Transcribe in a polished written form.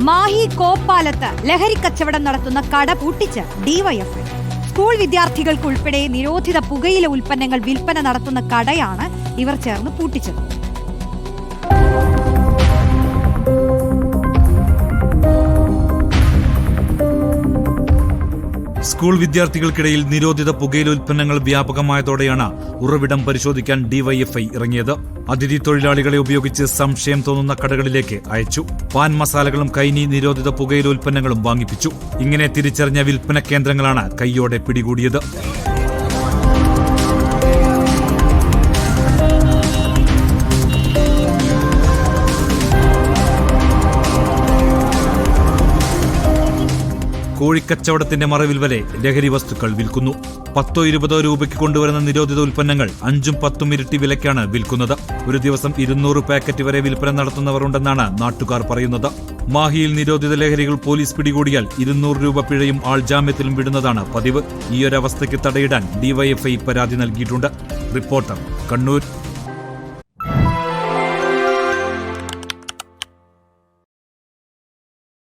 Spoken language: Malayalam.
മാഹി കോപ്പാലത്ത് ലഹരിക്കച്ചവടം നടത്തുന്ന കട പൂട്ടിച്ച് ഡിവൈഎഫ്ഐ. സ്കൂൾ വിദ്യാർത്ഥികൾക്കുൾപ്പെടെ നിരോധിത പുകയില ഉൽപ്പന്നങ്ങൾ വിൽപ്പന നടത്തുന്ന കടയാണ് ഇവർ ചേർന്ന് പൂട്ടിച്ചത്. സ്കൂൾ വിദ്യാർത്ഥികൾക്കിടയിൽ നിരോധിത പുകയില ഉൽപ്പന്നങ്ങൾ വ്യാപകമായതോടെയാണ് ഉറവിടം പരിശോധിക്കാൻ ഡിവൈഎഫ്ഐ ഇറങ്ങിയത്. അതിഥി തൊഴിലാളികളെ ഉപയോഗിച്ച് സംശയം തോന്നുന്ന കടകളിലേക്ക് അയച്ചു. പാൻ മസാലകളും കൈനി നിരോധിത പുകയില ഉൽപ്പന്നങ്ങളും വാങ്ങിപ്പിച്ചു. ഇങ്ങനെ തിരിച്ചറിഞ്ഞ വിൽപ്പന കേന്ദ്രങ്ങളാണ് കൈയോടെ പിടികൂടിയത്. കോഴിക്കച്ചവടത്തിന്റെ മറവിൽ വരെ ലഹരി വസ്തുക്കൾ വിൽക്കുന്നു. 10-20 രൂപയ്ക്ക് കൊണ്ടുവരുന്ന നിരോധിത ഉൽപ്പന്നങ്ങൾ 5-10 ഇരട്ടി വിലയ്ക്കാണ് വിൽക്കുന്നത്. ഒരു ദിവസം 200 പാക്കറ്റ് വരെ വിൽപ്പന നടത്തുന്നവർ ഉണ്ടെന്നാണ് നാട്ടുകാർ പറയുന്നത്. മാഹിയിൽ നിരോധിത ലഹരികൾ പോലീസ് പിടികൂടിയാൽ 200 രൂപ പിഴയും ആൾജാമ്യത്തിലും വിടുന്നതാണ് പതിവ്. ഈയൊരവസ്ഥയ്ക്ക് തടയിടാൻ ഡിവൈഎഫ്ഐ പരാതി നൽകിയിട്ടുണ്ട്. റിപ്പോർട്ടർ, കണ്ണൂർ.